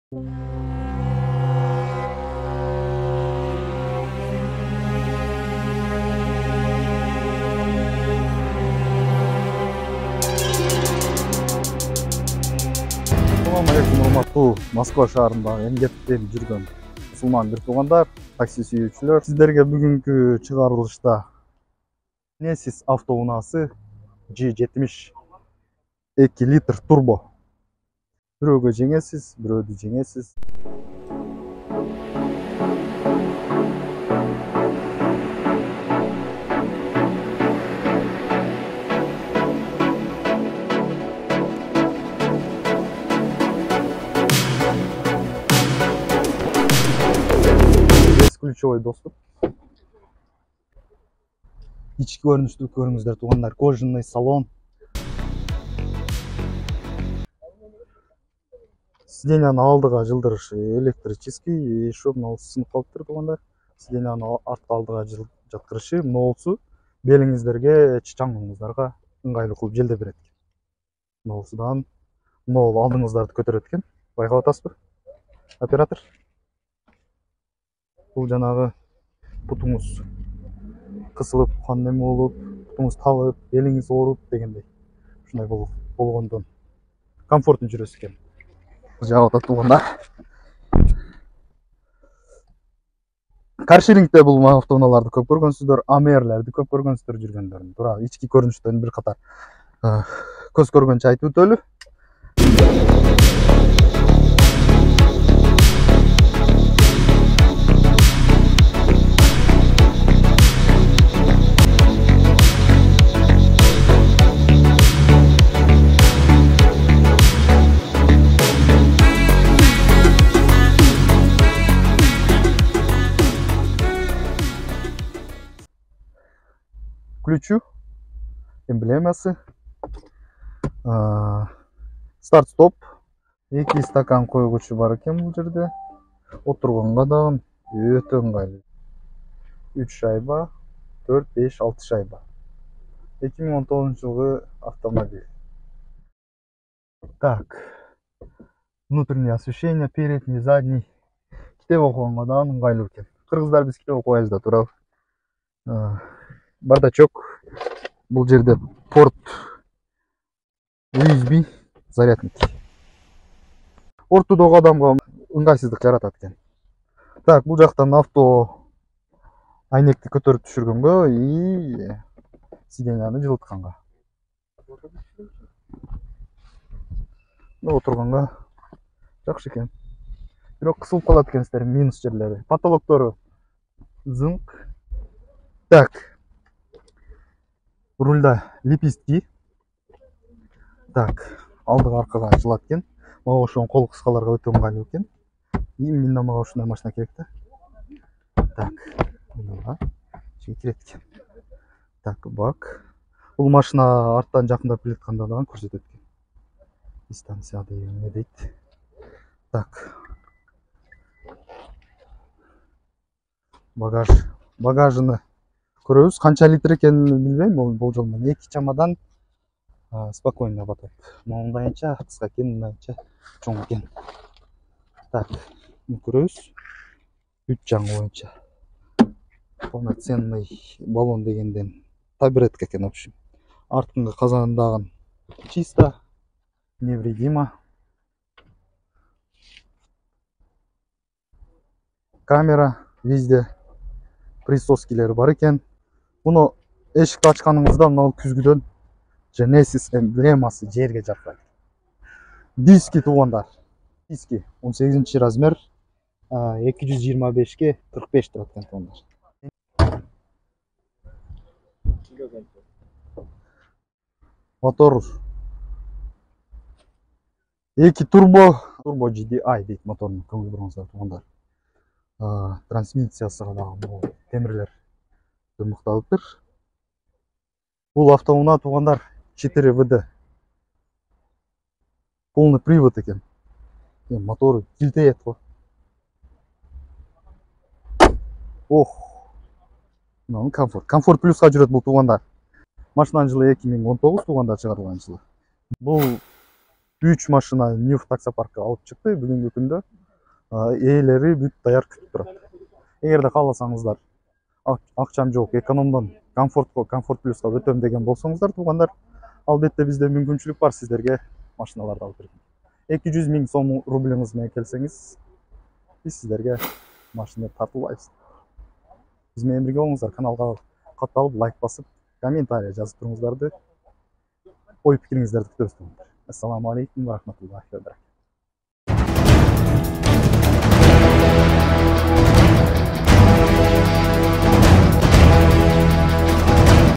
Assalamu alaikum, урматтуу Москва шаарындагы эмгектенип жүргөн мусулман бир туугандар, такси сүйүүчүлөр. Сиздерге бүгүнкү чыгарылышта Genesis автоунаасы G70 2 литр турбо. Бирөөгө жеңесиз, бирөөдү жеңесиз. Ключевой доступ. Ички көрүнүштү көрүңүздөр туугандар, кожаный салон. Сиденьянын алдыга жылдырышы электрический, еще мына сынып калыптыр туугандар. Сиденьянын артка алдыга жаткырышы, ноосу белиңиздерге, чаңыңыздарга ыңгайлуу кылып желдеп берет. Ноосудан нол алдыңыздарды көтөрөт экен. Байкап атасызбы, оператор? Бул жанагы бутуңуз кысылып, неме болуп, бутуңуз табып, белиңиз ооруп дегендей. Ушундай болгондон комфортун жүрөсүз экен. Жагып атат туугандар. Каршерингде бул автоунааларды көп көргөнсүздөр, Амерлерди көп көргөнсүздөр жүргөндөрүн. Туура ички көрүнүштөн бир катар көз көргөнчө айтып өтөлү. Ключу, эмблемасы, старт-стоп, 2 стакан койгучу бар экен бул жерде. Отурганга дагы өтө ыңгайлуу. 3 шайба, 4, 5, 6 шайба. 2019-жылгы автомобиль. Так, внутреннее освещение, передний, задний. Китеп окуганга дагы ыңгайлуу экен. Кыргыздар биз китеп окубайбыз да, туурабы? Бардачок. Бул жерде порт USB зарядник. Ортодогу адамга ыңгайсыздык жаратат экен. Так, бул жактан авто айнекти көтөрүп түшүргөнгө и сиденьяны жылытканга. Отурганга жакшы экен. Бирок кысылып калат экенсиздер, минус жерлери. Потолоктору зынк. Так. Рульда лепестки. Так, алдыга аркага жылат экен. Мага ошон кол кыскаларга өтө ыңгайлуу экен. И мында мага ушундай машина керек да. Так, мына кирет экен. Так, бак. Бул машина арттан жакындап келатканда дагы көрсөтөт экен. Дистанция деген не дейт. Так. Багажыны көрөбүз. Канча литр экенин билбейм, болжол менен 2 чамадан спокойно батат. Мындайынча кыска экен, мындайынча чоң экен. Так, көрөбүз. 3 жаңы боюнча. Полноценный баллон дегенден табуретка экен, в общем. Арткыңгы казандагы чисто, невредимо. Камера везде. Присоскилери бар экен. Муну эшикти ачканыңызда мына күзгүдөн Genesis эмблемасы жерге жакпайт. Диски туугандар. Диски 18 размер, 225ге 45 турат экен туугандар. Мотор 2 турбо GDI дейт моторун, көңүл буруңуздар туугандар. Трансмиссиясыга дагы темирлер мыкталыптыр. Бул автоунаа туугандар 4 ВД. Полный привод экен. Мотору килтейет го. Ох. Мына комфорт. Комфорт плюска жүрөт бул туугандар. Машинанын жылы 2019 туугандар чыгарылган жылы. Бул 3 машина Ньюф таксопаркка алып чыкты. Бүгүнкү күндө ээлери бүт даяр күтүп турат. Эгерде кааласаңыздар, акчам жок, экономдон комфорт плюска өтөм деген болсоңуздар, туугандар, албетте бизде мүмкүнчүлүк бар сиздерге машиналарды алып берген. 200 000 сом рублиңиз менен келсеңиз, биз сиздерге машина тартуулайбыз. Биз менен бирге болуңуздар, каналга катталып, лайк басып, комментарий жазып туруңуздарды, ой пикириңиздерди күтөбүз. Ассаламу алейкум ва рахматуллахи ва баракатух.